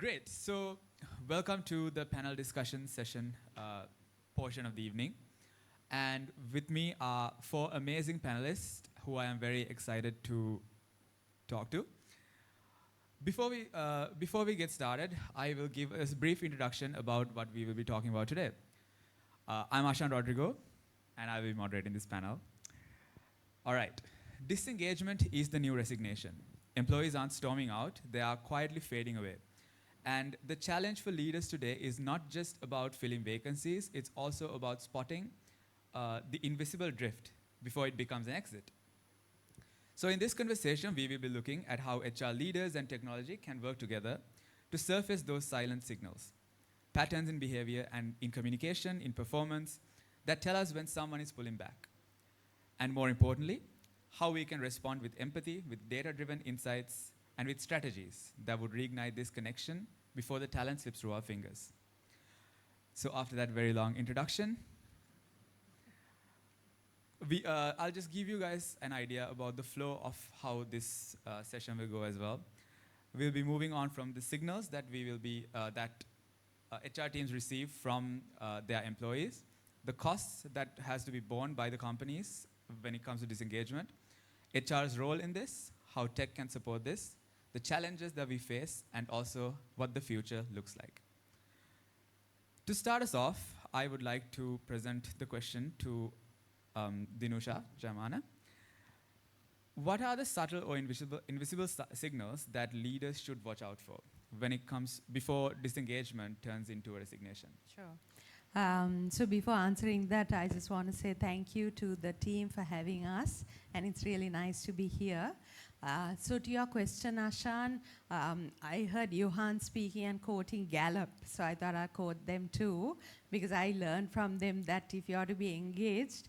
Great. So, welcome to the panel discussion session portion of the evening. And with me are four amazing panelists who I am very excited to talk to. Before we get started, I will give a brief introduction about what we will be talking about today. I'm Ashan Rodrigo, and I will be moderating this panel. All right. Disengagement is the new resignation. Employees aren't storming out, they are quietly fading away. And the challenge for leaders today is not just about filling vacancies, it's also about spotting the invisible drift before it becomes an exit. So in this conversation, we will be looking at how HR leaders and technology can work together to surface those silent signals, patterns in behavior and in communication, in performance, that tell us when someone is pulling back. And more importantly, how we can respond with empathy, with data-driven insights, and with strategies that would reignite this connection before the talent slips through our fingers. So after that very long introduction, I'll just give you guys an idea about the flow of how this session will go as well. We'll be moving on from the signals that HR teams receive from their employees, the costs that has to be borne by the companies when it comes to disengagement, HR's role in this, how tech can support this, the challenges that we face, and also what the future looks like. To start us off, I would like to present the question to Dinusha, Jayamanne. What are the subtle or invisible signals that leaders should watch out for when it comes before disengagement turns into a resignation? Sure. So before answering that, I just want to say thank you to the team for having us, and it's really nice to be here. So to your question, Ashan, I heard Yohan speaking and quoting Gallup, so I thought I'd quote them too, because I learned from them that if you are to be engaged,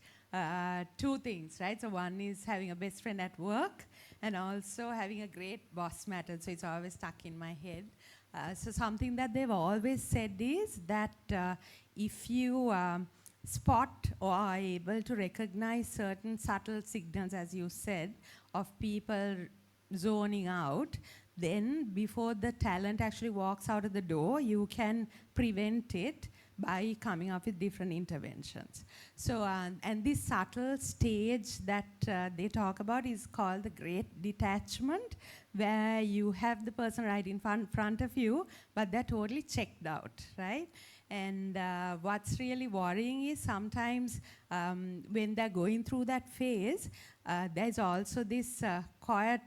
two things, right? So one is having a best friend at work, and also having a great boss matters, so it's always stuck in my head. So something that they've always said is that if you spot or are able to recognize certain subtle signals, as you said, of people zoning out, then before the talent actually walks out of the door, you can prevent it by coming up with different interventions. So, and this subtle stage that they talk about is called the great detachment, where you have the person right in front of you, but they're totally checked out, right? And what's really worrying is sometimes when they're going through that phase, there's also this quiet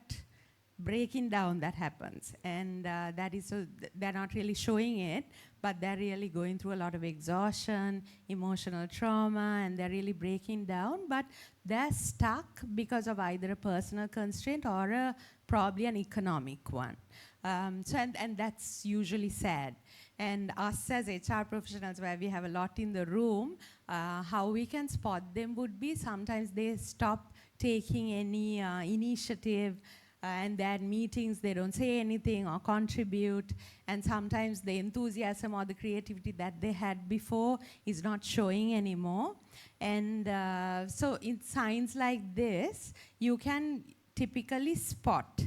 breaking down that happens. And that is, so they're not really showing it, but they're really going through a lot of exhaustion, emotional trauma, and they're really breaking down. But they're stuck because of either a personal constraint or probably an economic one. And that's usually sad. And us as HR professionals, where we have a lot in the room, how we can spot them would be sometimes they stop taking any initiative, and their meetings, they don't say anything or contribute, and sometimes the enthusiasm or the creativity that they had before is not showing anymore. And so in signs like this, you can typically spot.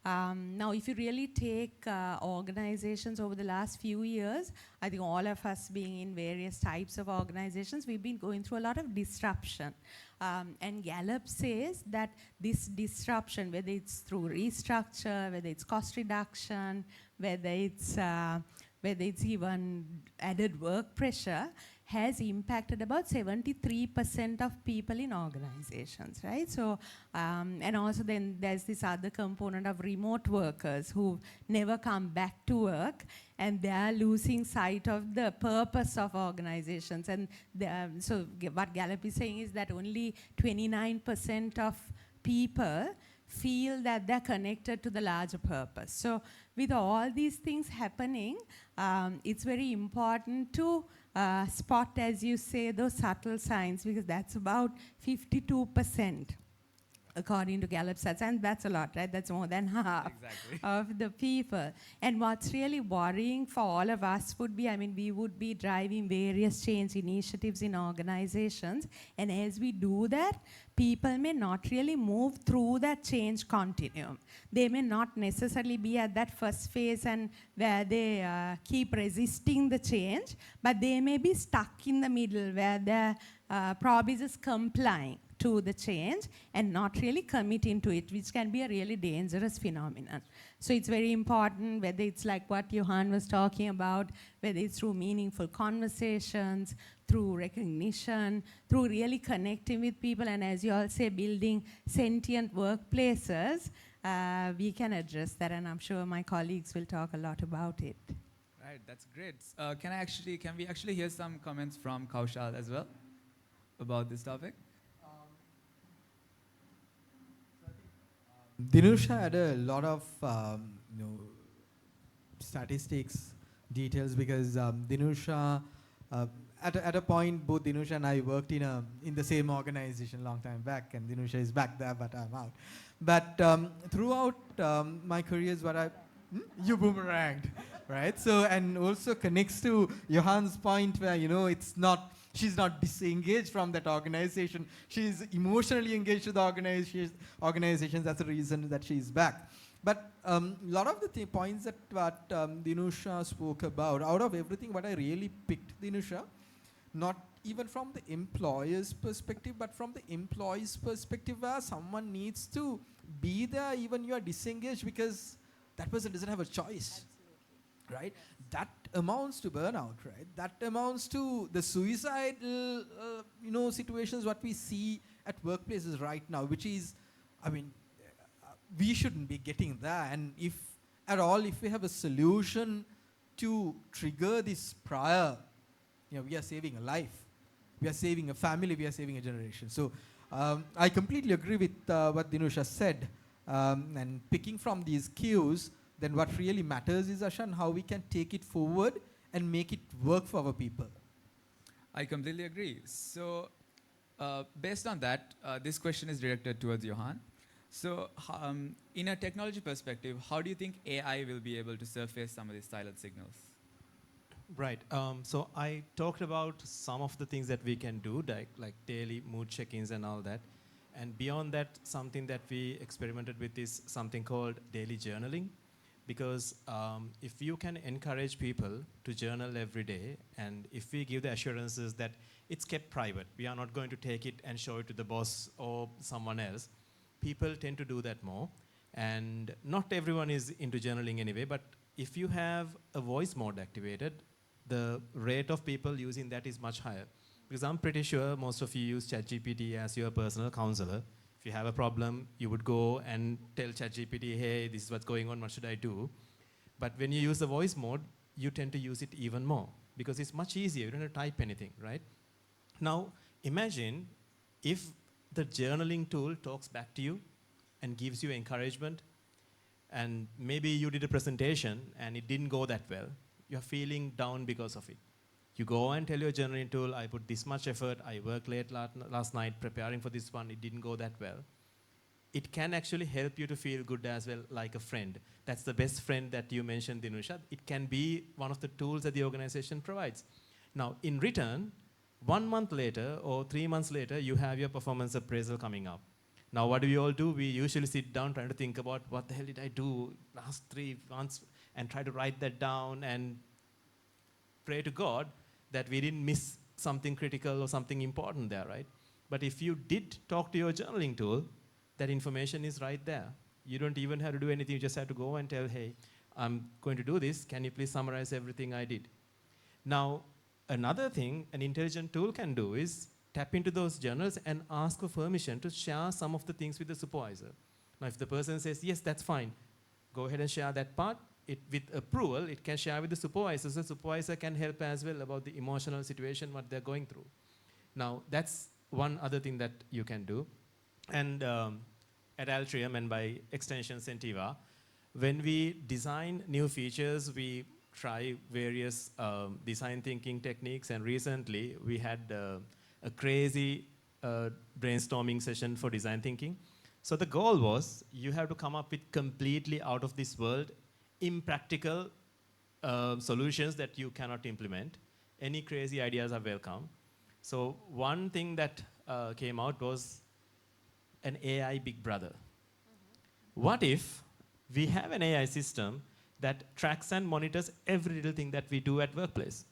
Now, if you really take organizations over the last few years, I think all of us being in various types of organizations, we've been going through a lot of disruption. And Gallup says that this disruption, whether it's through restructure, whether it's cost reduction, whether it's even added work pressure, has impacted about 73% of people in organizations, right? So, and also then there's this other component of remote workers who never come back to work, and they are losing sight of the purpose of organizations. And so what Gallup is saying is that only 29% of people feel that they're connected to the larger purpose. So with all these things happening, it's very important to spot, as you say, those subtle signs, because that's about 52% according to Gallup stats, and that's a lot, right? That's more than half Exactly. of the people. And what's really worrying for all of us would be, I mean, we would be driving various change initiatives in organizations, and as we do that, people may not really move through that change continuum. They may not necessarily be at that first phase and where they keep resisting the change, but they may be stuck in the middle where they're probably just complying to the change and not really committing to it, which can be a really dangerous phenomenon. So it's very important, whether it's like what Yohan was talking about, whether it's through meaningful conversations, through recognition, through really connecting with people, and as you all say, building sentient workplaces, we can address that, and I'm sure my colleagues will talk a lot about it. Right, that's great. Can we actually hear some comments from Kaushal as well about this topic? Dinusha had a lot of statistics, details, because Dinusha, at a point, both Dinusha and I worked in the same organization long time back, and Dinusha is back there, but I'm out. But throughout my careers, you boomeranged, right? So, and also connects to Yohan's point where, she's not disengaged from that organization. She's emotionally engaged with the organizations. That's the reason that she's back. But a lot of the points that what Dinusha spoke about, out of everything, what I really picked, Dinusha, not even from the employer's perspective, but from the employee's perspective, where someone needs to be there even you are disengaged because that person doesn't have a choice. Absolutely. Right? That amounts to burnout, right? That amounts to the suicidal, situations what we see at workplaces right now, which is, we shouldn't be getting there. And if at all, if we have a solution to trigger this prior, we are saving a life, we are saving a family, we are saving a generation. So I completely agree with what Dinusha said, and picking from these cues, then what really matters is, Ashan, how we can take it forward and make it work for our people. I completely agree. So based on that, this question is directed towards Yohan. So in a technology perspective, how do you think AI will be able to surface some of these silent signals? Right. So I talked about some of the things that we can do, like daily mood check-ins and all that. And beyond that, something that we experimented with is something called daily journaling. Because if you can encourage people to journal every day, and if we give the assurances that it's kept private, we are not going to take it and show it to the boss or someone else, people tend to do that more. And not everyone is into journaling anyway, but if you have a voice mode activated, the rate of people using that is much higher. Because I'm pretty sure most of you use ChatGPT as your personal counselor. If you have a problem, you would go and tell ChatGPT, hey, this is what's going on, what should I do? But when you use the voice mode, you tend to use it even more because it's much easier. You don't have to type anything, right? Now, imagine if the journaling tool talks back to you and gives you encouragement, and maybe you did a presentation and it didn't go that well. You're feeling down because of it. You go and tell your journaling tool, I put this much effort, I worked late last night preparing for this one, it didn't go that well. It can actually help you to feel good as well, like a friend. That's the best friend that you mentioned, Dinusha. It can be one of the tools that the organization provides. Now, in return, 1 month later or 3 months later, you have your performance appraisal coming up. Now, what do we all do? We usually sit down trying to think about what the hell did I do last 3 months and try to write that down and pray to God that we didn't miss something critical or something important there, right? But if you did talk to your journaling tool, that information is right there. You don't even have to do anything. You just have to go and tell, hey, I'm going to do this. Can you please summarize everything I did? Now, another thing an intelligent tool can do is tap into those journals and ask for permission to share some of the things with the supervisor. Now, if the person says, yes, that's fine, go ahead and share that part. With approval, it can share with the supervisor. So the supervisor can help as well about the emotional situation, what they're going through. Now, that's one other thing that you can do. And at Altrium, and by extension Sentiva, when we design new features, we try various design thinking techniques. And recently, we had a crazy brainstorming session for design thinking. So the goal was you have to come up with completely out of this world, impractical solutions that you cannot implement. Any crazy ideas are welcome. So one thing that came out was an AI big brother. What if we have an AI system that tracks and monitors every little thing that we do at workplace?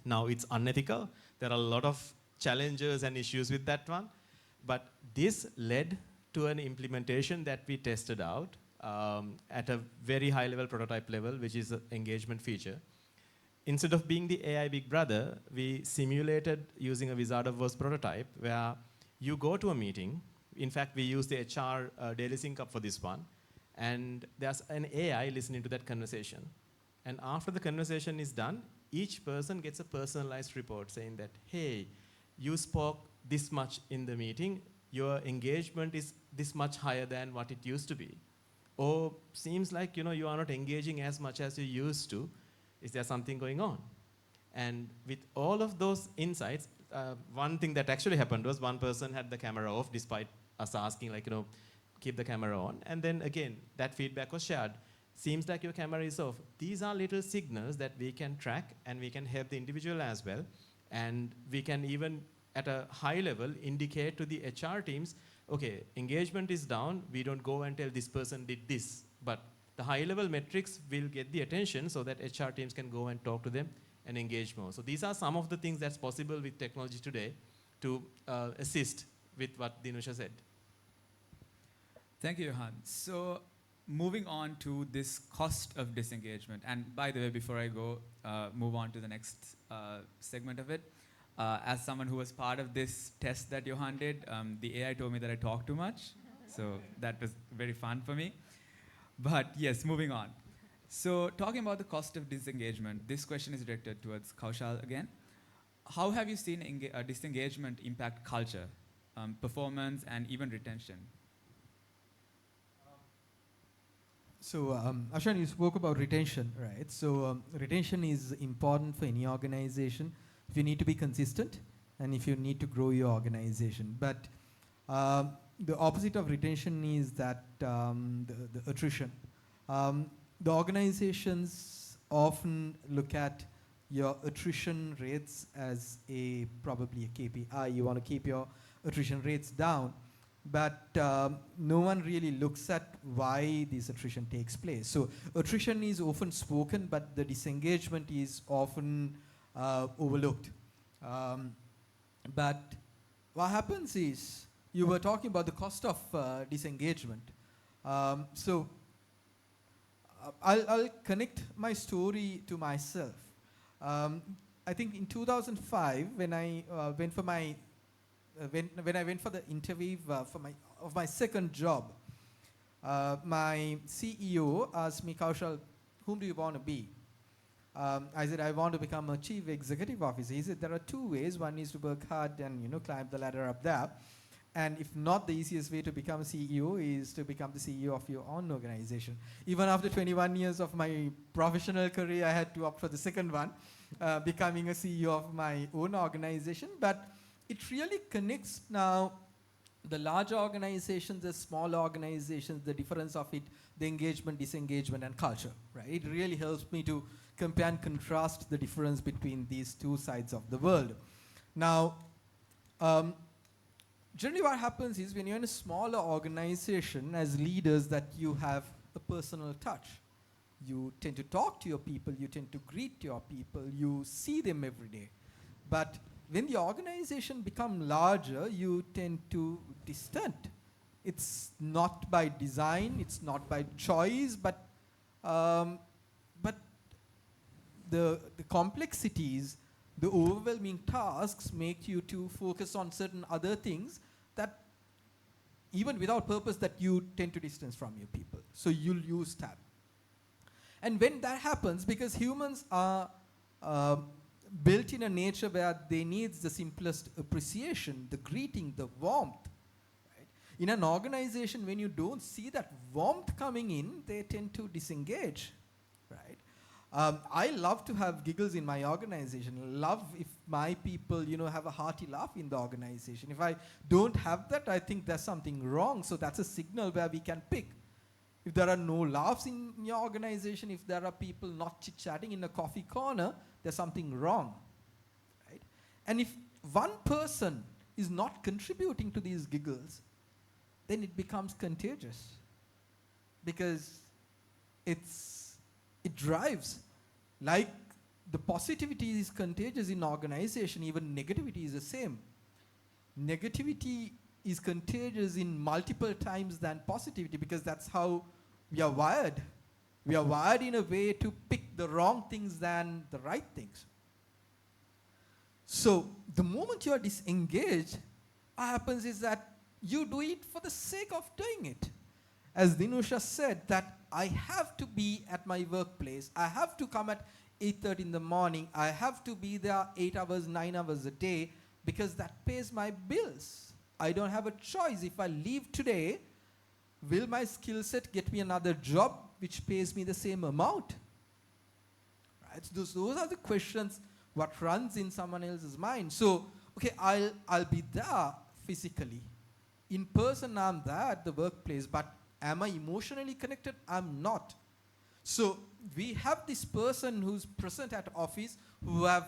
Now it's unethical. There are a lot of challenges and issues with that one. But this led to an implementation that we tested out at a very high level prototype level, which is an engagement feature. Instead of being the AI big brother, we simulated using a Wizard of Words prototype where you go to a meeting. In fact, we use the HR daily sync up for this one. And there's an AI listening to that conversation. And after the conversation is done, each person gets a personalized report saying that, hey, you spoke this much in the meeting, your engagement is this much higher than what it used to be. Or seems like you are not engaging as much as you used to. Is there something going on? And with all of those insights, one thing that actually happened was one person had the camera off despite us asking, keep the camera on. And then again, that feedback was shared. Seems like your camera is off. These are little signals that we can track and we can help the individual as well. And we can even, at a high level, indicate to the HR teams, okay, engagement is down. We don't go and tell this person did this. But the high level metrics will get the attention so that HR teams can go and talk to them and engage more. So these are some of the things that's possible with technology today to assist with what Dinusha said. Thank you, Yohan. So moving on to this cost of disengagement. And by the way, before I go move on to the next segment of it, as someone who was part of this test that Yohan did, the AI told me that I talk too much. So that was very fun for me. But yes, moving on. So talking about the cost of disengagement, this question is directed towards Kaushal again. How have you seen disengagement impact culture, performance, and even retention? So, Ashan, you spoke about retention, right? So, retention is important for any organization if you need to be consistent and if you need to grow your organization. But the opposite of retention is that the attrition. The organizations often look at your attrition rates as probably a KPI. You want to keep your attrition rates down. But no one really looks at why this attrition takes place. So attrition is often spoken, but the disengagement is often overlooked. But what happens is, you were talking about the cost of disengagement. So I'll connect my story to myself. I think in 2005, when I went for my when I went for the interview of my second job, my CEO asked me, Kaushal, whom do you want to be? I said, I want to become a chief executive officer. He said, there are two ways. One is to work hard and climb the ladder up there. And if not, the easiest way to become a CEO is to become the CEO of your own organization. Even after 21 years of my professional career, I had to opt for the second one, becoming a CEO of my own organization. But it really connects now the large organizations, the small organizations, the difference of it, the engagement, disengagement, and culture, right? It really helps me to compare and contrast the difference between these two sides of the world. Now, generally what happens is when you're in a smaller organization, as leaders, that you have a personal touch. You tend to talk to your people, you tend to greet your people, you see them every day. But when the organization becomes larger, you tend to distant. It's not by design, it's not by choice, but the complexities, the overwhelming tasks make you to focus on certain other things that, even without purpose, that you tend to distance from your people. So you'll use that. And when that happens, because humans are built in a nature where they need the simplest appreciation, the greeting, the warmth. Right? In an organization, when you don't see that warmth coming in, they tend to disengage. Right? I love to have giggles in my organization. Love if my people, have a hearty laugh in the organization. If I don't have that, I think there's something wrong. So that's a signal where we can pick. If there are no laughs in your organization, if there are people not chit-chatting in a coffee corner, there's something wrong, right? And if one person is not contributing to these giggles, then it becomes contagious, because it drives. Like the positivity is contagious in organization, even negativity is the same. Negativity is contagious in multiple times than positivity, because that's how we are wired. We are wired in a way to pick the wrong things than the right things. So the moment you are disengaged, what happens is that you do it for the sake of doing it. As Dinusha said, that I have to be at my workplace. I have to come at 8:30 in the morning. I have to be there 8 hours, 9 hours a day, because that pays my bills. I don't have a choice. If I leave today, will my skill set get me another job which pays me the same amount? Right? So those are the questions what runs in someone else's mind. So, okay, I'll be there physically. In person, I'm there at the workplace, but am I emotionally connected? I'm not. So we have this person who's present at office, who have,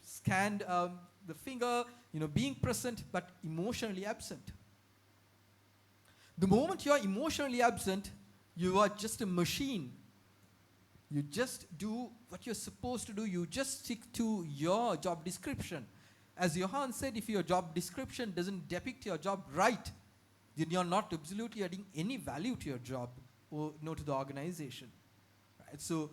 scanned the finger, being present, but emotionally absent. The moment you are emotionally absent, you are just a machine. You just do what you're supposed to do. You just stick to your job description. As Yohan said, if your job description doesn't depict your job right, then you're not absolutely adding any value to your job or to the organization. Right? So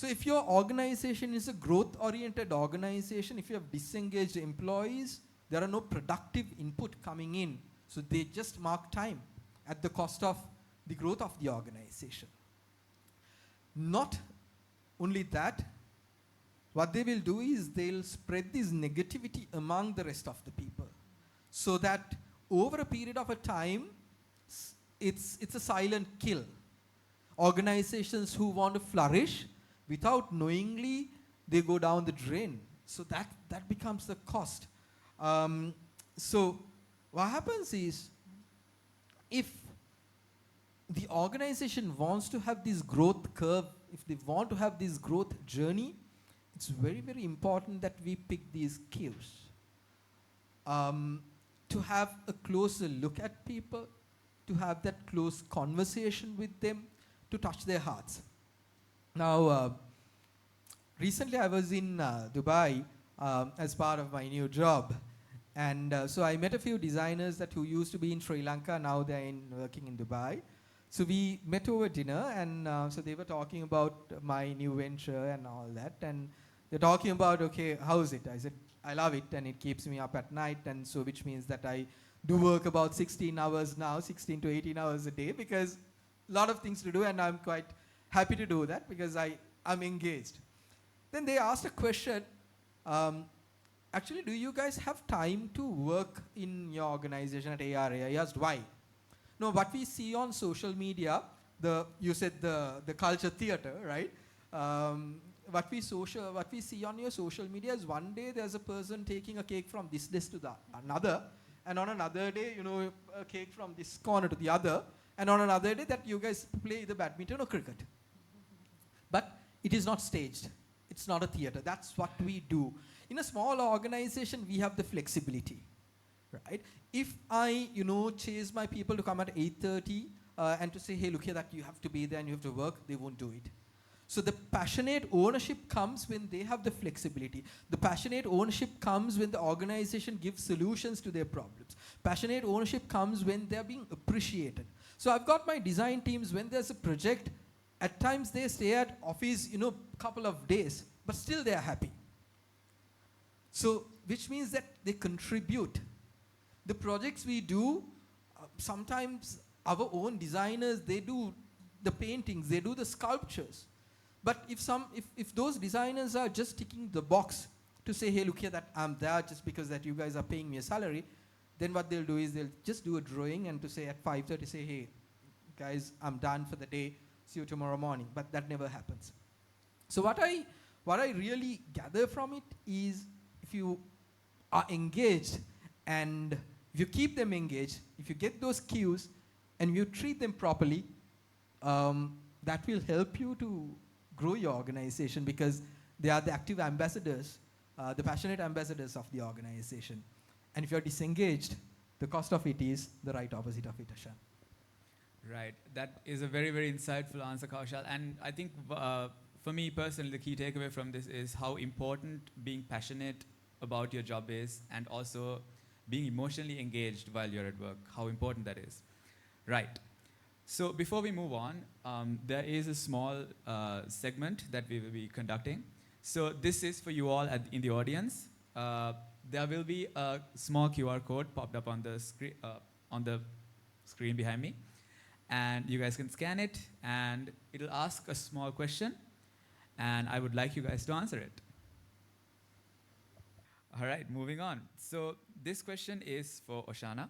if your organization is a growth-oriented organization, if you have disengaged employees, there are no productive input coming in. So they just mark time at the cost of the growth of the organization. Not only that, what they will do is they'll spread this negativity among the rest of the people, so that over a period of a time, it's a silent kill. Organizations who want to flourish, without knowingly, they go down the drain. So that becomes the cost. So what happens is, if the organization wants to have this growth curve, if they want to have this growth journey, it's very, very important that we pick these cues. To have a closer look at people, to have that close conversation with them, to touch their hearts. Now, recently I was in Dubai as part of my new job. And so I met a few designers who used to be in Sri Lanka, now they're working in Dubai. So we met over dinner, and so they were talking about my new venture and all that. And they're talking about, okay, how's it? I said, I love it, and it keeps me up at night, and so which means that I do work about 16 hours now, 16 to 18 hours a day, because a lot of things to do, and I'm quite happy to do that because I'm engaged. Then they asked a question, actually, do you guys have time to work in your organization at ARA? I asked why. No, what we see on social media, you said the culture theater, right? What we see on your social media is one day there's a person taking a cake from this desk to another, and on another day, a cake from this corner to the other, and on another day that you guys play either badminton or cricket. But it is not staged. It's not a theater. That's what we do. In a small organization, we have the flexibility, right? If I, chase my people to come at 8:30 and to say, hey, look here, that you have to be there and you have to work, they won't do it. So the passionate ownership comes when they have the flexibility. The passionate ownership comes when the organization gives solutions to their problems. Passionate ownership comes when they're being appreciated. So I've got my design teams, when there's a project, at times they stay at office, couple of days, but still they're happy. So, which means that they contribute. The projects we do, sometimes our own designers, they do the paintings, they do the sculptures. But if those designers are just ticking the box to say, hey, look here, that I'm there just because that you guys are paying me a salary, then what they'll do is they'll just do a drawing and to say at 5:30, say, hey, guys, I'm done for the day, see you tomorrow morning. But that never happens. So what I really gather from it is, if you are engaged and if you keep them engaged, if you get those cues and you treat them properly, that will help you to grow your organization, because they are the active ambassadors, the passionate ambassadors of the organization. And if you're disengaged, the cost of it is the right opposite of it, Ashan. Right. That is a very, very insightful answer, Kaushal. And I think for me personally, the key takeaway from this is how important being passionate about your job is, and also being emotionally engaged while you're at work, how important that is. Right. So before we move on, there is a small segment that we will be conducting. So this is for you all in the audience. There will be a small QR code popped up on the screen behind me. And you guys can scan it, and it'll ask a small question, and I would like you guys to answer it. All right, moving on. So this question is for Oshana.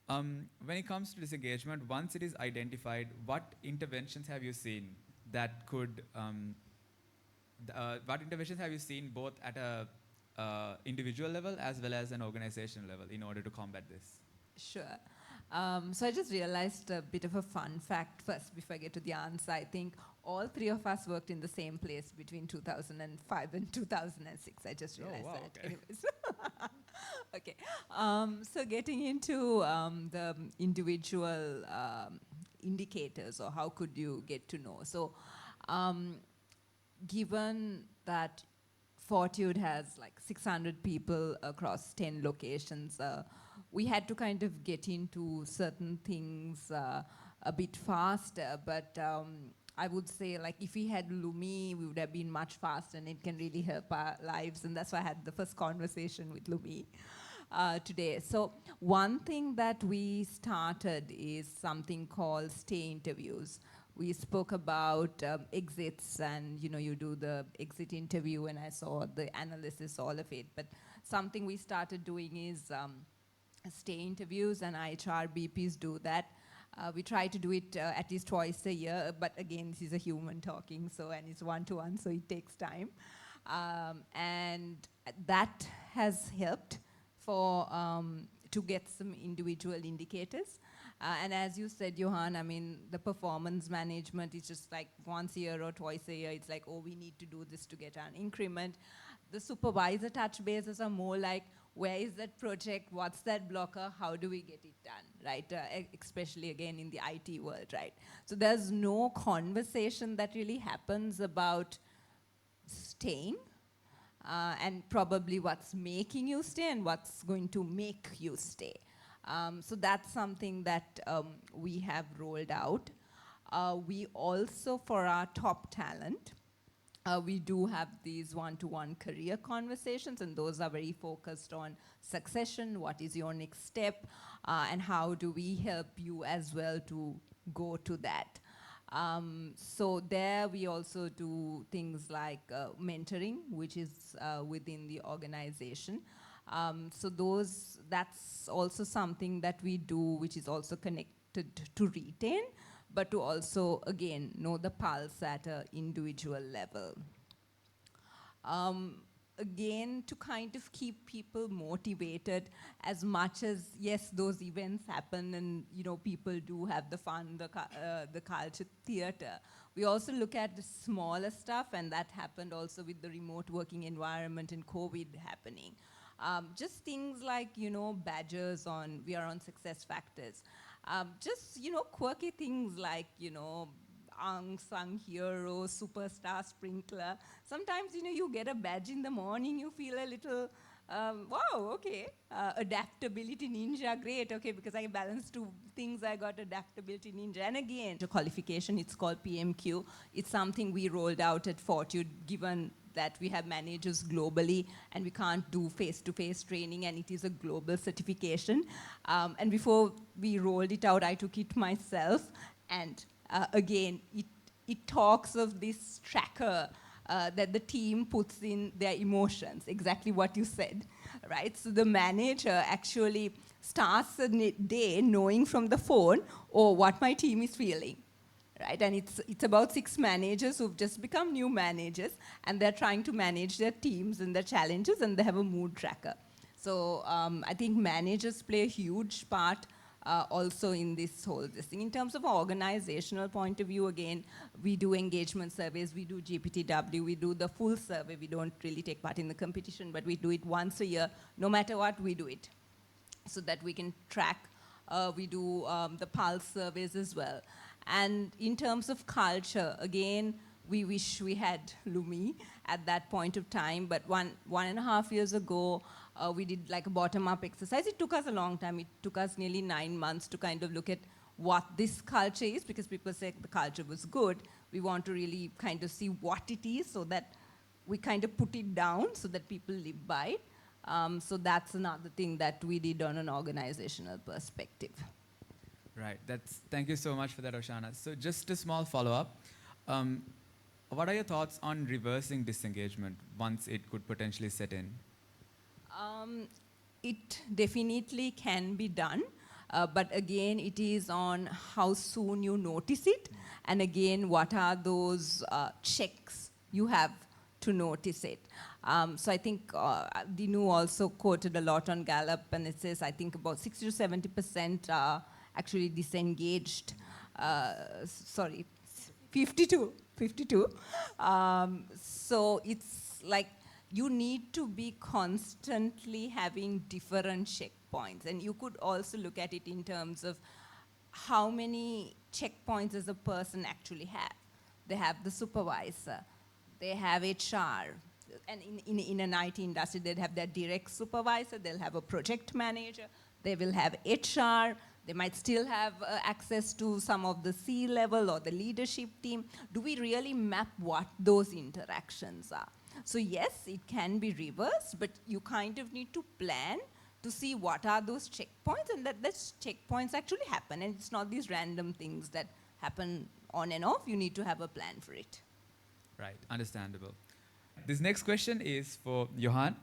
When it comes to disengagement, once it is identified, what interventions have you seen that could, what interventions have you seen both at a individual level as well as an organizational level in order to combat this? Sure. So I just realized a bit of a fun fact first before I get to the answer. I think all three of us worked in the same place between 2005 and 2006. I just realized that. Okay. Anyways. Okay. So getting into the individual indicators, or how could you get to know? So given that Fortude has like 600 people across 10 locations, we had to kind of get into certain things a bit faster, but I would say, like, if we had Lumi, we would have been much faster, and it can really help our lives, and that's why I had the first conversation with Lumi today. So one thing that we started is something called stay interviews. We spoke about exits, and you do the exit interview, and I saw the analysis, all of it, but something we started doing is stay interviews, and HR BPs do that. We try to do it at least twice a year, but again, this is a human talking, and it's one-to-one, so it takes time. And that has helped for to get some individual indicators. And as you said, Yohan, I mean, the performance management is just like once a year or twice a year. It's like, oh, we need to do this to get an increment. The supervisor touch bases are more like, where is that project? What's that blocker? How do we get it done, right? Especially, again, in the IT world, right? So there's no conversation that really happens about staying, and probably what's making you stay and what's going to make you stay. So that's something that we have rolled out. We also, for our top talent, we do have these one-to-one career conversations, and those are very focused on succession, what is your next step, and how do we help you as well to go to that. So there we also do things like mentoring, which is within the organization. So that's also something that we do, which is also connected to retain, but to also, again, know the pulse at an individual level. Again, to kind of keep people motivated, as much as, yes, those events happen and, people do have the fun, the culture theater. We also look at the smaller stuff, and that happened also with the remote working environment and COVID happening. Just things like, badges we are on success factors. Just, quirky things like, unsung hero, superstar sprinkler. Sometimes, you get a badge in the morning, you feel a little, wow, okay. Adaptability ninja, great, okay, because I balanced two things, I got adaptability ninja. And again, the qualification, it's called PMQ. It's something we rolled out at Fortude, given that we have managers globally and we can't do face-to-face training, and it is a global certification. And before we rolled it out, I took it myself, and again, it talks of this tracker that the team puts in their emotions, exactly what you said, right? So the manager actually starts a day knowing from the phone, what my team is feeling. right? And it's about 6 managers who've just become new managers, and they're trying to manage their teams and their challenges, and they have a mood tracker. So I think managers play a huge part also in this whole thing. In terms of organizational point of view, again, we do engagement surveys, we do GPTW, we do the full survey. We don't really take part in the competition, but we do it once a year. No matter what, we do it so that we can track. We do the pulse surveys as well. And in terms of culture, again, we wish we had Lumi at that point of time, but 1.5 years ago, we did like a bottom-up exercise. It took us a long time. It took us nearly 9 months to kind of look at what this culture is, because people say the culture was good. We want to really kind of see what it is so that we kind of put it down so that people live by it. So that's another thing that we did on an organizational perspective. Right. Thank you so much for that, Oshana. So just a small follow-up. What are your thoughts on reversing disengagement once it could potentially set in? It definitely can be done, but again, it is on how soon you notice it, and again, what are those checks you have to notice it. So I think Dinu also quoted a lot on Gallup, and it says I think about 60 to 70% are actually disengaged. Sorry, 52. So it's like you need to be constantly having different checkpoints. And you could also look at it in terms of how many checkpoints does a person actually have. They have the supervisor, they have HR, and in an IT industry, they'd have their direct supervisor, they'll have a project manager, they will have HR, they might still have access to some of the C-level or the leadership team. Do we really map what those interactions are? So yes, it can be reversed, but you kind of need to plan to see what are those checkpoints, and that those checkpoints actually happen. And it's not these random things that happen on and off. You need to have a plan for it. Right, understandable. This next question is for Yohan.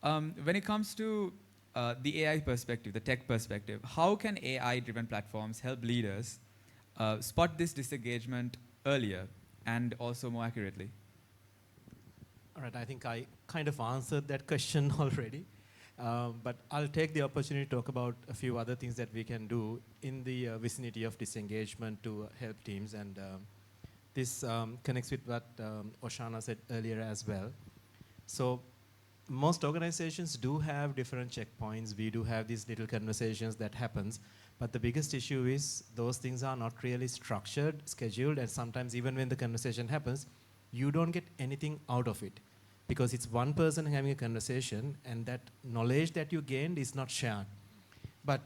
When it comes to the AI perspective, the tech perspective, how can AI-driven platforms help leaders spot this disengagement earlier and also more accurately? All right, I think I kind of answered that question already. But I'll take the opportunity to talk about a few other things that we can do in the vicinity of disengagement to help teams. And this connects with what Oshana said earlier as well. So most organizations do have different checkpoints. We do have these little conversations that happens. But the biggest issue is those things are not really structured, scheduled, and sometimes even when the conversation happens, you don't get anything out of it, because it's one person having a conversation and that knowledge that you gained is not shared. But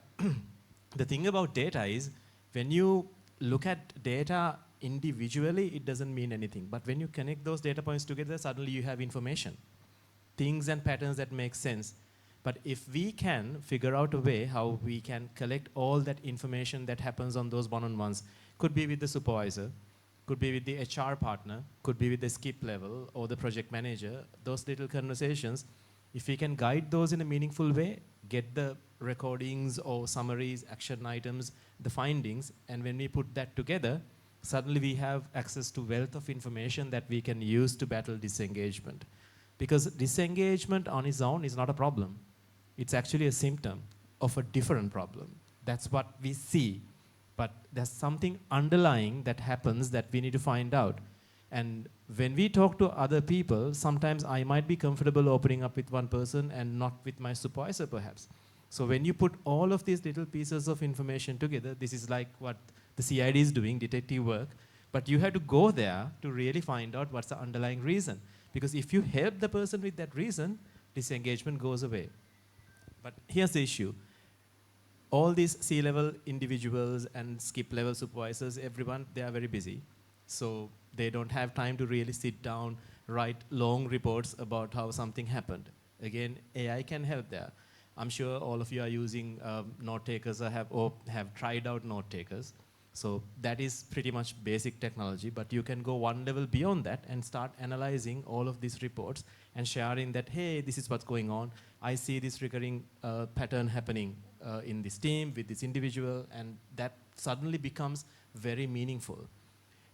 the thing about data is, when you look at data individually, it doesn't mean anything. But when you connect those data points together, suddenly you have information, things and patterns that make sense. But if we can figure out a way how we can collect all that information that happens on those one-on-ones, could be with the supervisor, could be with the HR partner, could be with the skip level or the project manager, those little conversations, if we can guide those in a meaningful way, get the recordings or summaries, action items, the findings, and when we put that together, suddenly we have access to wealth of information that we can use to battle disengagement. Because disengagement on its own is not a problem. It's actually a symptom of a different problem. That's what we see. But there's something underlying that happens that we need to find out. And when we talk to other people, sometimes I might be comfortable opening up with one person and not with my supervisor perhaps. So when you put all of these little pieces of information together, this is like what the CID is doing, detective work, but you have to go there to really find out what's the underlying reason. Because if you help the person with that reason, disengagement goes away. But here's the issue. All these C-level individuals and skip-level supervisors, everyone, they are very busy. So they don't have time to really sit down, write long reports about how something happened. Again, AI can help there. I'm sure all of you are using note takers or have tried out note takers. So that is pretty much basic technology, but you can go one level beyond that and start analyzing all of these reports and sharing that, hey, this is what's going on. I see this recurring pattern happening in this team with this individual, and that suddenly becomes very meaningful.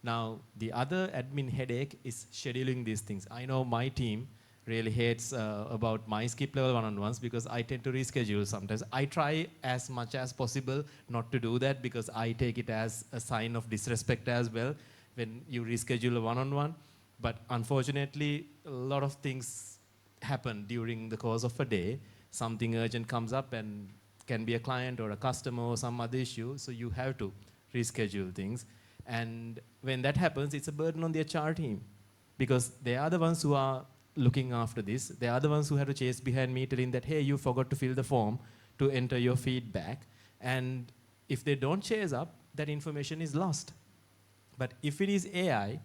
Now, the other admin headache is scheduling these things. I know my team really hates about my skip level one-on-ones because I tend to reschedule sometimes. I try as much as possible not to do that because I take it as a sign of disrespect as well when you reschedule a one-on-one. But unfortunately, a lot of things happen during the course of a day. Something urgent comes up and can be a client or a customer or some other issue, so you have to reschedule things. And when that happens, it's a burden on the HR team because they are the ones who are looking after this. They are the ones who have to chase behind me telling that, hey, you forgot to fill the form to enter your feedback. And if they don't chase up, that information is lost. But if it is AI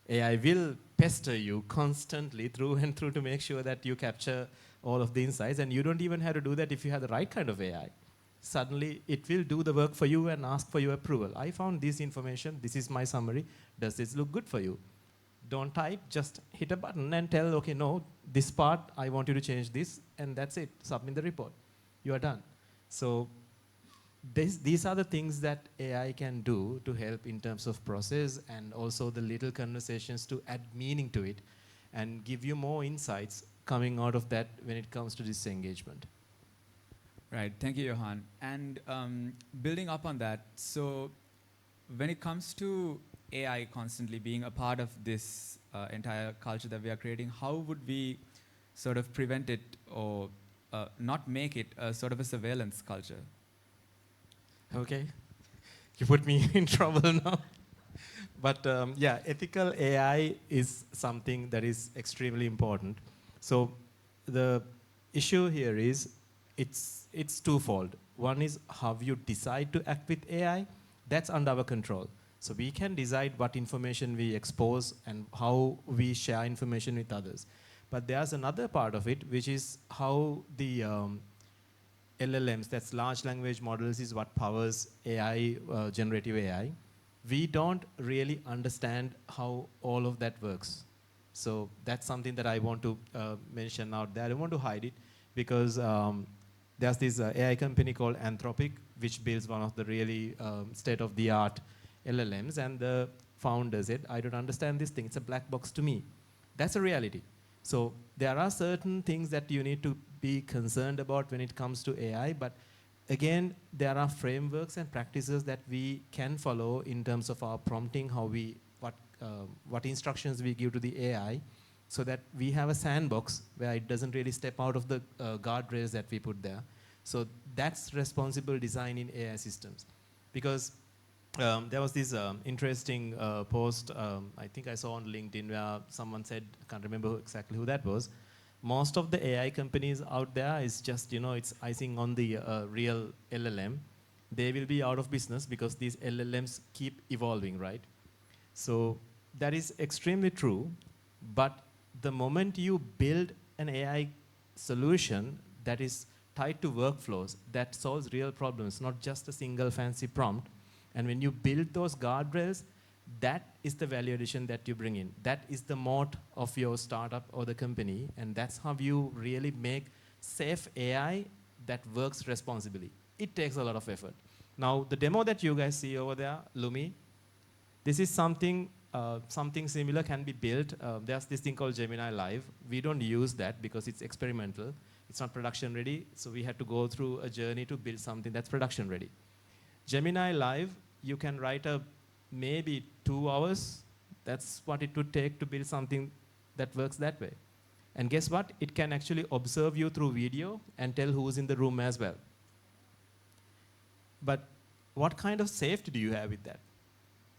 will pester you constantly through and through to make sure that you capture all of the insights. And you don't even have to do that if you have the right kind of AI. Suddenly, it will do the work for you and ask for your approval. I found this information. This is my summary. Does this look good for you? Don't type. Just hit a button and tell, OK, no, this part, I want you to change this. And that's it. Submit the report. You are done. So these are the things that AI can do to help in terms of process and also the little conversations to add meaning to it and give you more insights coming out of that when it comes to disengagement. Right, thank you, Yohan. And building up on that, so when it comes to AI constantly being a part of this entire culture that we are creating, how would we sort of prevent it or not make it a sort of a surveillance culture? Okay, you put me in trouble now. But yeah, ethical AI is something that is extremely important. So the issue here is it's twofold. One is how you decide to act with AI. That's under our control. So we can decide what information we expose and how we share information with others. But there's another part of it, which is how the LLMs, that's large language models, is what powers AI, generative AI. We don't really understand how all of that works. So that's something that I want to mention out there. I don't want to hide it because there's this AI company called Anthropic, which builds one of the really state-of-the-art LLMs, and the founder said, I don't understand this thing. It's a black box to me. That's a reality. So there are certain things that you need to be concerned about when it comes to AI, but again, there are frameworks and practices that we can follow in terms of our prompting, how we, what instructions we give to the AI, so that we have a sandbox where it doesn't really step out of the guardrails that we put there. So that's responsible design in AI systems. Because there was this interesting post I think I saw on LinkedIn where someone said, I can't remember exactly who that was, most of the AI companies out there is just, it's icing on the real LLM. They will be out of business because these LLMs keep evolving, right? So that is extremely true, but the moment you build an AI solution that is tied to workflows, that solves real problems, not just a single fancy prompt, and when you build those guardrails, that is the value addition that you bring in. That is the moat of your startup or the company, and that's how you really make safe AI that works responsibly. It takes a lot of effort. Now, the demo that you guys see over there, Lumi, this is something similar can be built. There's this thing called Gemini Live. We don't use that because it's experimental. It's not production ready, so we had to go through a journey to build something that's production ready. Gemini Live, you can write maybe 2 hours. That's what it would take to build something that works that way. And guess what? It can actually observe you through video and tell who's in the room as well. But what kind of safety do you have with that?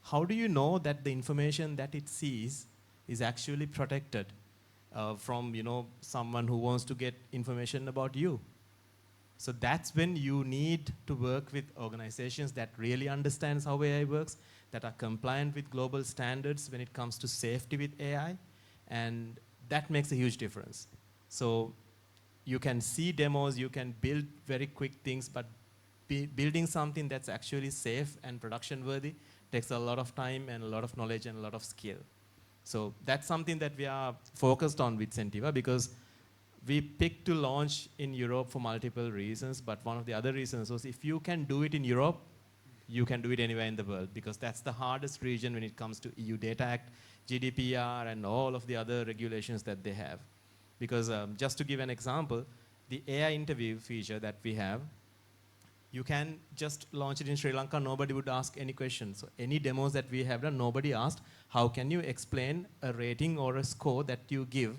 How do you know that the information that it sees is actually protected from someone who wants to get information about you? So that's when you need to work with organizations that really understands how AI works, that are compliant with global standards when it comes to safety with AI, and that makes a huge difference. So you can see demos, you can build very quick things, but building something that's actually safe and production worthy takes a lot of time and a lot of knowledge and a lot of skill. So that's something that we are focused on with Sentiva, because we picked to launch in Europe for multiple reasons, but one of the other reasons was if you can do it in Europe, you can do it anywhere in the world, because that's the hardest region when it comes to EU Data Act, GDPR, and all of the other regulations that they have. Because just to give an example, the AI interview feature that we have, you can just launch it in Sri Lanka, nobody would ask any questions. So any demos that we have done, nobody asked, how can you explain a rating or a score that you give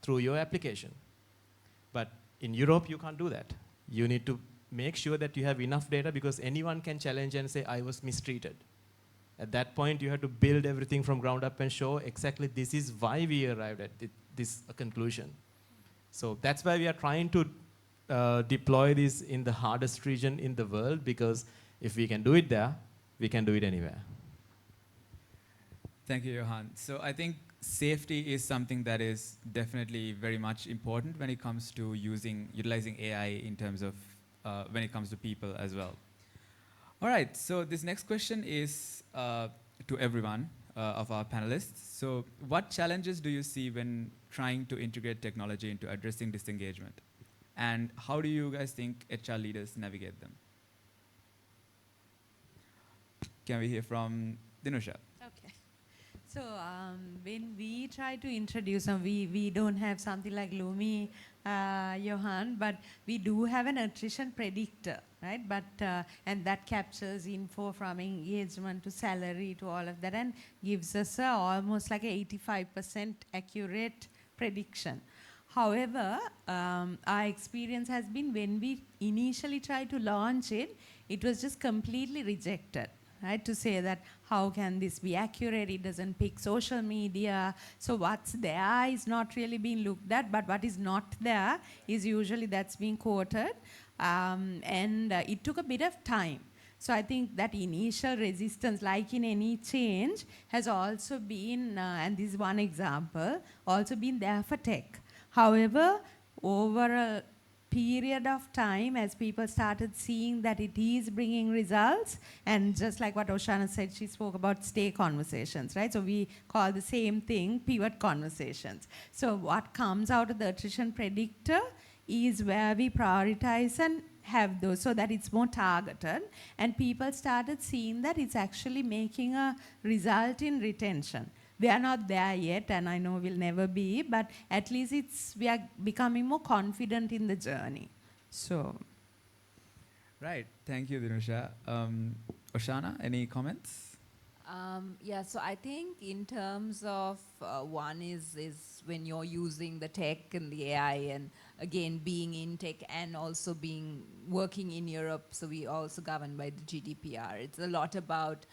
through your application? But in Europe, you can't do that. You need to make sure that you have enough data, because anyone can challenge and say, I was mistreated. At that point, you have to build everything from ground up and show exactly this is why we arrived at this conclusion. So that's why we are trying to deploy this in the hardest region in the world, because if we can do it there, we can do it anywhere. Thank you, Yohan. So I think safety is something that is definitely very much important when it comes to utilizing AI in terms of when it comes to people as well. All right, so this next question is to everyone of our panelists. So what challenges do you see when trying to integrate technology into addressing disengagement? And how do you guys think HR leaders navigate them? Can we hear from Dinusha? Okay. So when we try to introduce, we don't have something like Lumi, Yohan, but we do have an attrition predictor, right? But and that captures info from engagement to salary to all of that, and gives us almost like a 85% accurate prediction. However, our experience has been when we initially tried to launch it, it was just completely rejected. Right, to say that how can this be accurate? It doesn't pick social media. So what's there is not really being looked at, but what is not there is usually that's being quoted. And it took a bit of time. So I think that initial resistance, like in any change, has also been, and this is one example, also been there for tech. However, over a period of time, as people started seeing that it is bringing results, and just like what Oshana said, she spoke about stay conversations, right? So we call the same thing pivot conversations. So what comes out of the attrition predictor is where we prioritize and have those so that it's more targeted, and people started seeing that it's actually making a result in retention. We are not there yet, and I know we'll never be, but at least we are becoming more confident in the journey. So. Right, thank you, Dinusha. Oshana, any comments? Yeah, so I think in terms of one is when you're using the tech and the AI, and again being in tech and also working in Europe, so we also governed by the GDPR. It's a lot about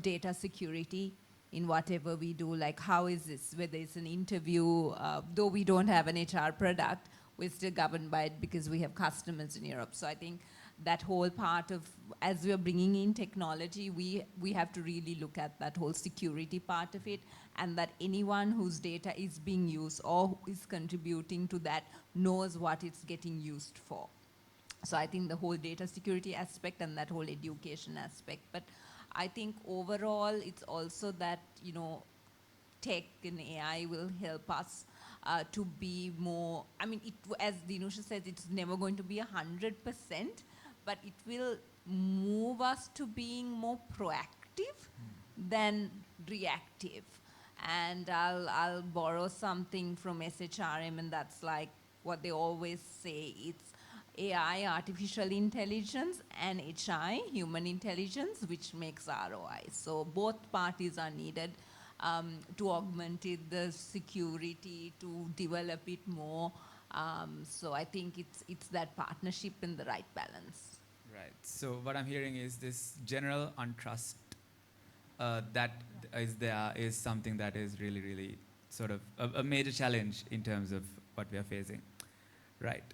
data security in whatever we do, like how is this, whether it's an interview, though we don't have an HR product, we're still governed by it because we have customers in Europe. So I think that whole part of, as we're bringing in technology, we have to really look at that whole security part of it, and that anyone whose data is being used or who is contributing to that knows what it's getting used for. So I think the whole data security aspect and that whole education aspect. But I think overall, it's also that, tech and AI will help us to be more, as Dinusha says, it's never going to be 100%, but it will move us to being more proactive than reactive. And I'll borrow something from SHRM, and that's like what they always say, it's AI, artificial intelligence, and HI, human intelligence, which makes ROI. So both parties are needed to augment it, the security, to develop it more. So I think it's that partnership in the right balance. Right. So what I'm hearing is this general untrust that is something that is really, really sort of a major challenge in terms of what we are facing. Right.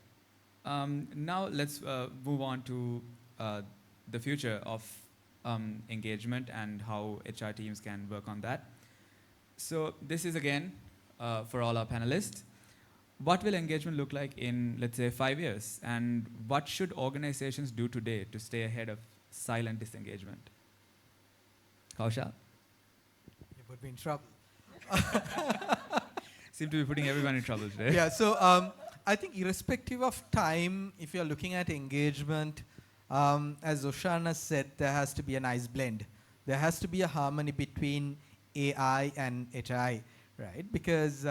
Now let's move on to the future of engagement and how HR teams can work on that. So this is again for all our panelists. What will engagement look like in, let's say, 5 years? And what should organizations do today to stay ahead of silent disengagement? Kaushal? You put me in trouble. Seem to be putting everyone in trouble today. Yeah, so I think irrespective of time, if you're looking at engagement, As Oshana said, there has to be a nice blend. There has to be a harmony between AI and HI, right? Because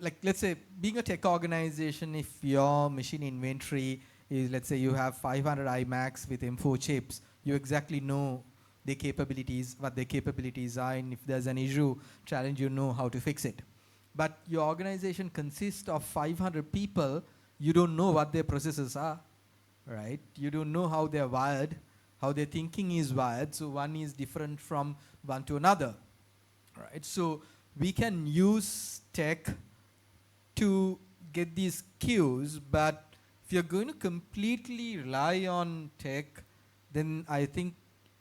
like let's say being a tech organization, if your machine inventory is, let's say you have 500 iMacs with M4 chips, you exactly know their capabilities, what their capabilities are, and if there's an issue, challenge, you know how to fix it. But your organization consists of 500 people, you don't know what their processes are, right? You don't know how they're wired, how their thinking is wired, so one is different from one to another, right? So we can use tech to get these cues, but if you're going to completely rely on tech, then I think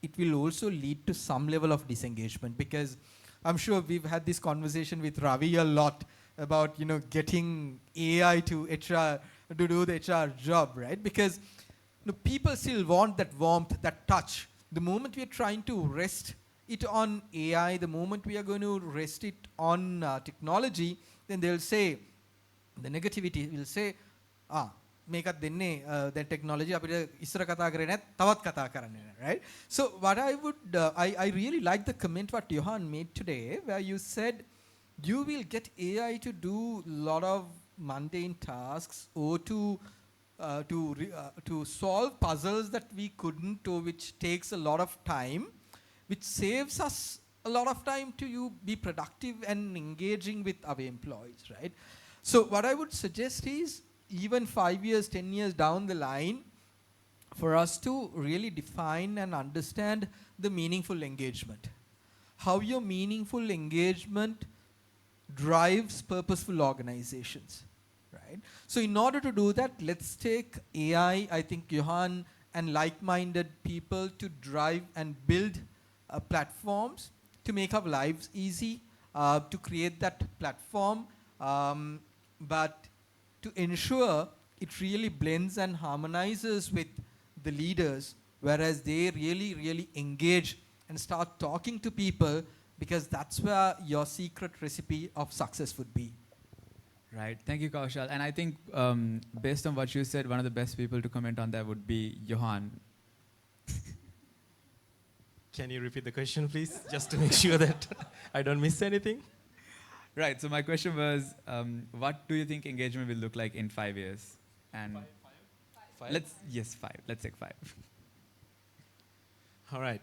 it will also lead to some level of disengagement, because I'm sure we've had this conversation with Ravi a lot about, you know, getting AI to HR to do the HR job, right? Because you know, people still want that warmth, that touch. The moment we are trying to rest it on AI, the moment we are going to rest it on technology, then they'll say, the negativity will say, මේකත් දෙන්නේ දැන් technology අපිට ඉස්සර කතා කරේ නැත් තවත් කතා කරන්න, right? So what I would I really like the comment what Yohan made today, where you said you will get AI to do a lot of mundane tasks, or to solve puzzles that we couldn't, or which takes a lot of time, which saves us a lot of time to be productive and engaging with our employees, right? So what I would suggest is, even 5 years, 10 years down the line, for us to really define and understand the meaningful engagement. How your meaningful engagement drives purposeful organizations, right? So in order to do that, let's take AI, I think Yohan and like-minded people to drive and build platforms to make our lives easy, to create that platform, but to ensure it really blends and harmonizes with the leaders, whereas they really, really engage and start talking to people, because that's where your secret recipe of success would be. Right. Thank you, Kaushal. And I think based on what you said, one of the best people to comment on that would be Yohan. Can you repeat the question, please, just to make sure that I don't miss anything? Right. So my question was, what do you think engagement will look like in 5 years? And Five? Yes, 5. Let's take 5. All right.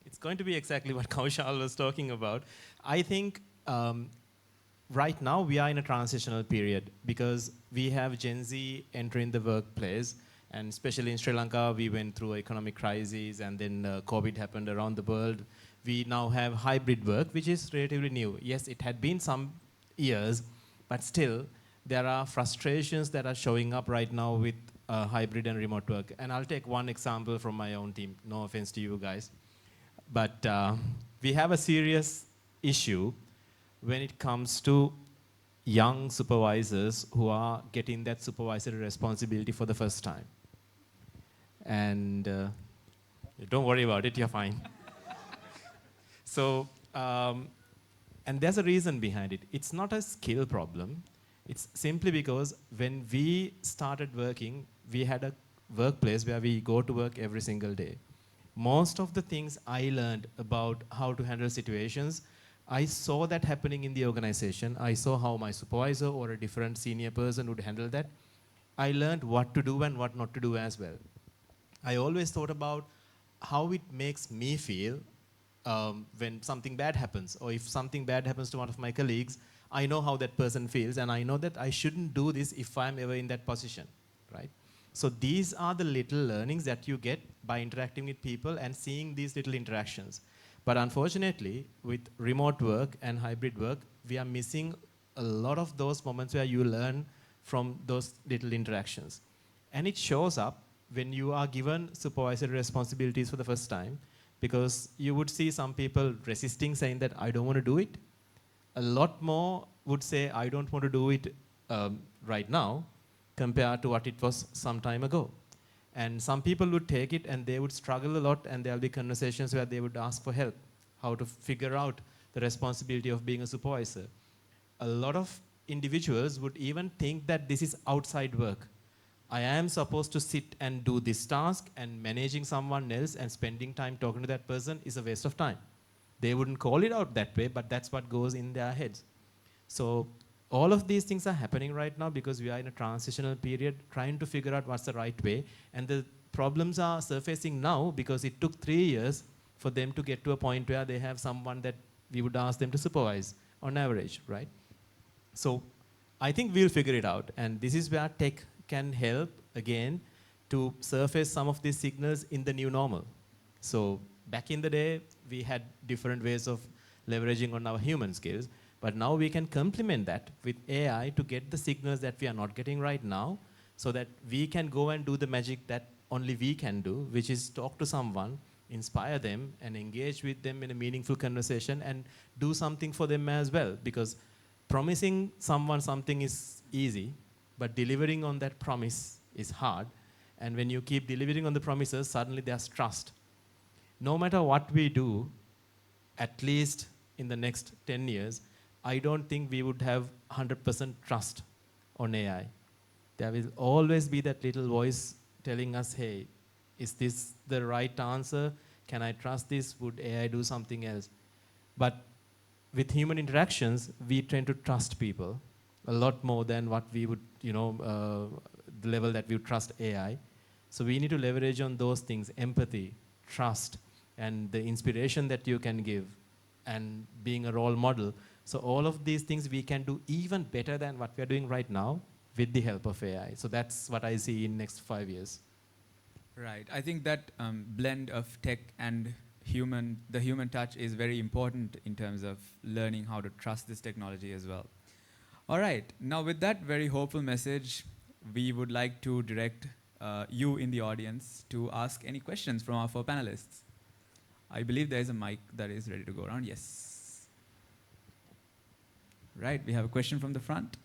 It's going to be exactly what Kaushal was talking about. I think right now we are in a transitional period, because we have Gen Z entering the workplace, and especially in Sri Lanka, we went through an economic crisis, and then COVID happened around the world. We now have hybrid work, which is relatively new. Yes, it had been some years, but still, there are frustrations that are showing up right now with hybrid and remote work. And I'll take one example from my own team. No offense to you guys. But we have a serious issue when it comes to young supervisors who are getting that supervisory responsibility for the first time. And don't worry about it, you're fine. So, and there's a reason behind it. It's not a skill problem. It's simply because when we started working, we had a workplace where we go to work every single day. Most of the things I learned about how to handle situations, I saw that happening in the organization. I saw how my supervisor or a different senior person would handle that. I learned what to do and what not to do as well. I always thought about how it makes me feel when something bad happens, or if something bad happens to one of my colleagues, I know how that person feels, and I know that I shouldn't do this if I'm ever in that position, right? So these are the little learnings that you get by interacting with people and seeing these little interactions. But unfortunately, with remote work and hybrid work, we are missing a lot of those moments where you learn from those little interactions. And it shows up when you are given supervisory responsibilities for the first time, because you would see some people resisting, saying that I don't want to do it. A lot more would say, I don't want to do it right now, compared to what it was some time ago. And some people would take it and they would struggle a lot, and there'll be conversations where they would ask for help, how to figure out the responsibility of being a supervisor. A lot of individuals would even think that this is outside work. I am supposed to sit and do this task, and managing someone else and spending time talking to that person is a waste of time. They wouldn't call it out that way, but that's what goes in their heads. So all of these things are happening right now because we are in a transitional period trying to figure out what's the right way. And the problems are surfacing now because it took 3 years for them to get to a point where they have someone that we would ask them to supervise on average, right? So I think we'll figure it out. And this is where tech can help, again, to surface some of these signals in the new normal. So back in the day, we had different ways of leveraging on our human skills. But now we can complement that with AI to get the signals that we are not getting right now so that we can go and do the magic that only we can do, which is talk to someone, inspire them, and engage with them in a meaningful conversation and do something for them as well. Because promising someone something is easy, but delivering on that promise is hard. And when you keep delivering on the promises, suddenly there's trust. No matter what we do, at least in the next 10 years, I don't think we would have 100% trust on AI. There will always be that little voice telling us, hey, is this the right answer? Can I trust this? Would AI do something else? But with human interactions, we tend to trust people a lot more than what we would, the level that we would trust AI. So we need to leverage on those things, empathy, trust, and the inspiration that you can give, and being a role model. So all of these things we can do even better than what we are doing right now with the help of AI. So that's what I see in next 5 years. Right. I think that blend of tech and the human touch is very important in terms of learning how to trust this technology as well. All right. Now with that very hopeful message, we would like to direct you in the audience to ask any questions from our 4 panelists. I believe there is a mic that is ready to go around. Yes. Right, we have a question from the front.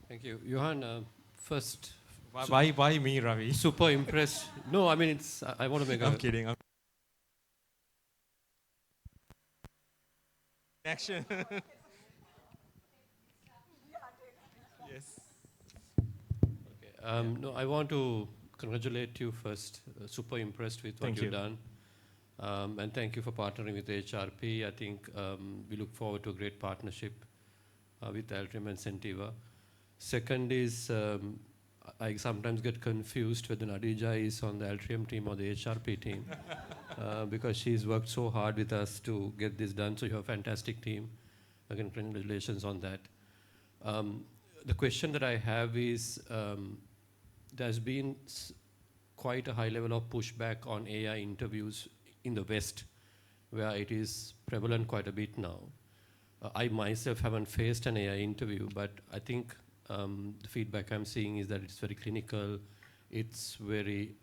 Thank you. Yohan, first... Why me, Ravi? Super impressed. No, I mean, I want to make I'm kidding. Action. Yes. Okay. No, I want to congratulate you first. Super impressed with what you've done. And thank you for partnering with HRP. I think we look forward to a great partnership with Altrium and Sentiva. Second is, I sometimes get confused whether Nadija is on the Altrium team or the HRP team because she's worked so hard with us to get this done. So you have a fantastic team. Again, congratulations on that. The question that I have is, there's been quite a high level of pushback on AI interviews in the West, where it is prevalent quite a bit now. I myself haven't faced an AI interview, but I think the feedback I'm seeing is that it's very clinical. It's very,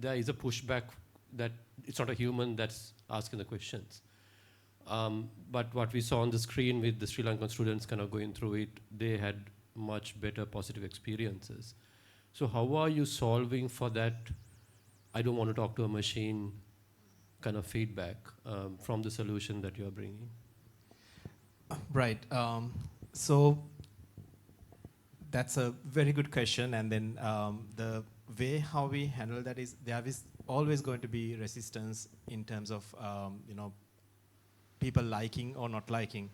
there is a pushback that it's not a human that's asking the questions. But what we saw on the screen with the Sri Lankan students kind of going through it, they had much better positive experiences. So how are you solving for that, I don't want to talk to a machine kind of feedback from the solution that you are bringing? Right. So that's a very good question. And then the way how we handle that is there is always going to be resistance in terms of people liking or not liking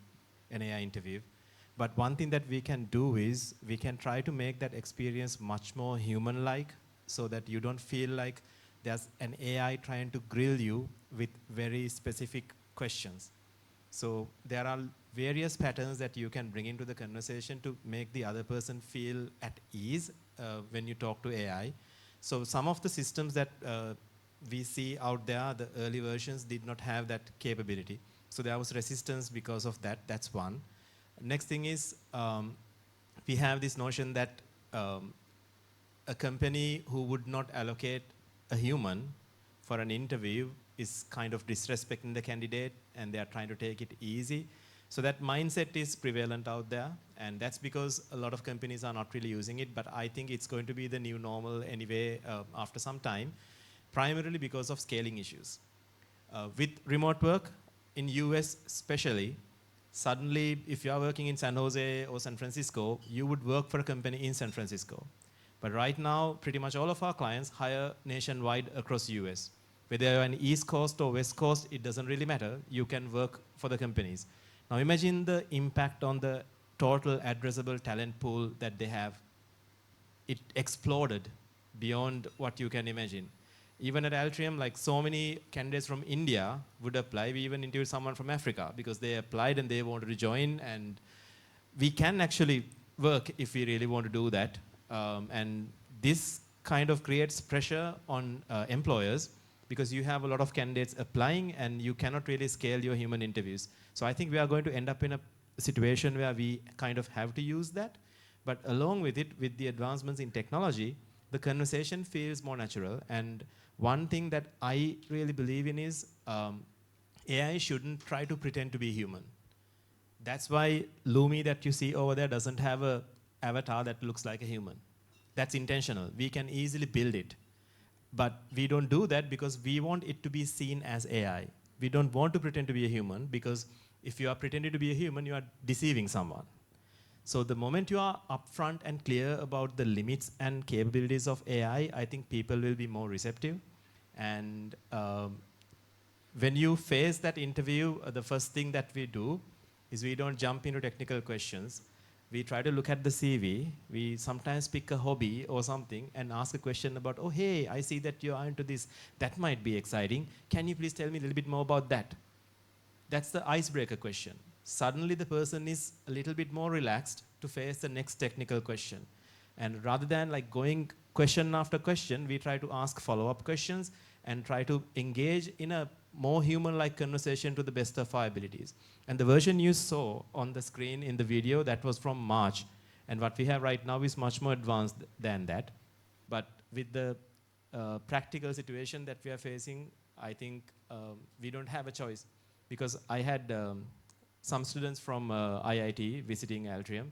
an AI interview. But one thing that we can do is we can try to make that experience much more human-like so that you don't feel like there's an AI trying to grill you with very specific questions. So there are various patterns that you can bring into the conversation to make the other person feel at ease when you talk to AI. So some of the systems that we see out there, the early versions did not have that capability. So there was resistance because of that. That's one. Next thing is we have this notion that a company who would not allocate a human for an interview is kind of disrespecting the candidate and they are trying to take it easy. So that mindset is prevalent out there, and that's because a lot of companies are not really using it, but I think it's going to be the new normal anyway after some time, primarily because of scaling issues. With remote work, in US especially, Suddenly, if you are working in San Jose or San Francisco, you would work for a company in San Francisco. But right now, pretty much all of our clients hire nationwide across US. Whether you're on East Coast or West Coast, it doesn't really matter. You can work for the companies. Now imagine the impact on the total addressable talent pool that they have. It exploded beyond what you can imagine. Even at Altrium, like so many candidates from India would apply. We even interviewed someone from Africa because they applied and they wanted to join. And we can actually work if we really want to do that. And this kind of creates pressure on employers because you have a lot of candidates applying and you cannot really scale your human interviews. So I think we are going to end up in a situation where we kind of have to use that. But along with it, with the advancements in technology, the conversation feels more natural. And one thing that I really believe in is AI shouldn't try to pretend to be human. That's why Lumi that you see over there doesn't have an avatar that looks like a human. That's intentional. We can easily build it. But we don't do that because we want it to be seen as AI. We don't want to pretend to be a human because if you are pretending to be a human, you are deceiving someone. So the moment you are upfront and clear about the limits and capabilities of AI, I think people will be more receptive. And when you face that interview, the first thing that we do is we don't jump into technical questions. We try to look at the CV. We sometimes pick a hobby or something and ask a question about, oh, hey, I see that you are into this. That might be exciting. Can you please tell me a little bit more about that? That's the icebreaker question. Suddenly the person is a little bit more relaxed to face the next technical question. And rather than like going question after question, we try to ask follow-up questions and try to engage in a more human-like conversation to the best of our abilities. And the version you saw on the screen in the video, that was from March. And what we have right now is much more advanced than that. But with the practical situation that we are facing, I think we don't have a choice. Because I had some students from IIT visiting Altrium.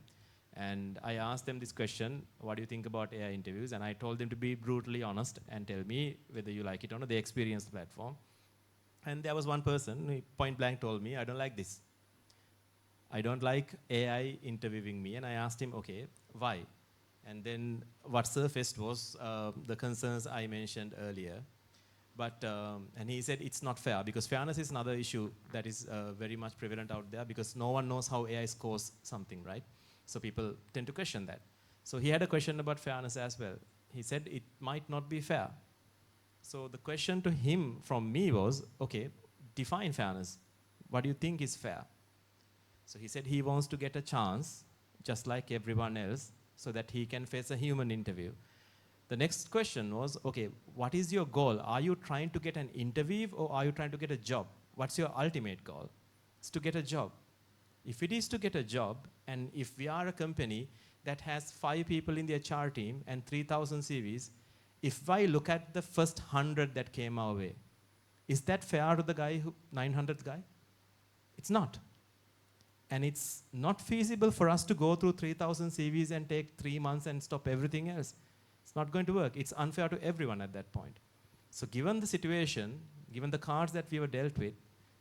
And I asked them this question, what do you think about AI interviews? And I told them to be brutally honest and tell me whether you like it or not. They experienced the platform. And there was one person who point blank told me, I don't like this. I don't like AI interviewing me. And I asked him, okay, why? And then what surfaced was the concerns I mentioned earlier. But, and he said it's not fair because fairness is another issue that is very much prevalent out there because no one knows how AI scores something, right? So people tend to question that. So he had a question about fairness as well. He said it might not be fair. So the question to him from me was, okay, define fairness. What do you think is fair? So he said he wants to get a chance, just like everyone else, so that he can face a human interview. The next question was, okay, what is your goal? Are you trying to get an interview or are you trying to get a job? What's your ultimate goal? It's to get a job. If it is to get a job, and if we are a company that has 5 people in the HR team and 3,000 CVs, if I look at the first 100 that came our way, is that fair to the guy, 900th guy? It's not. And it's not feasible for us to go through 3,000 CVs and take 3 months and stop everything else. It's not going to work. It's unfair to everyone at that point. So given the situation, given the cards that we were dealt with,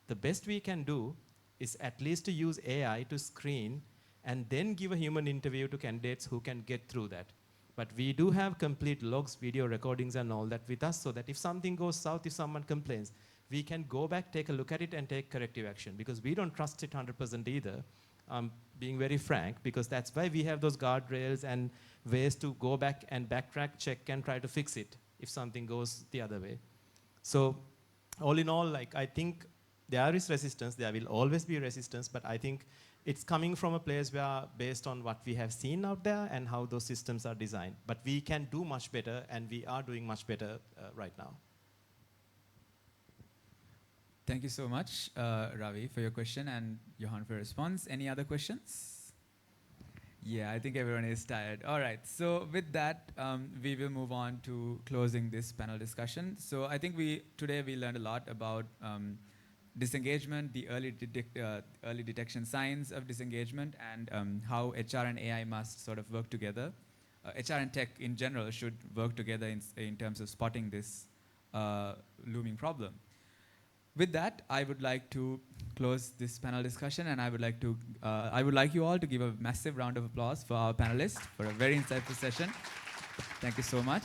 the best we can do is at least to use AI to screen and then give a human interview to candidates who can get through that. But we do have complete logs, video recordings and all that with us so that if something goes south, if someone complains, we can go back, take a look at it and take corrective action because we don't trust it 100% either. Being very frank, because that's why we have those guardrails and ways to go back and backtrack, check and try to fix it if something goes the other way. So all in all, like I think there is resistance, there will always be resistance, but I think it's coming from a place where based on what we have seen out there and how those systems are designed. But we can do much better and we are doing much better right now. Thank you so much, Ravi, for your question and Yohan for your response. Any other questions? Yeah, I think everyone is tired. All right, so with that, we will move on to closing this panel discussion. So I think today we learned a lot about disengagement, the early detection signs of disengagement, and how HR and AI must sort of work together. HR and tech in general should work together in terms of spotting this looming problem. With that, I would like to close this panel discussion, and I would like you all to give a massive round of applause for our panelists for a very insightful session. Thank you so much.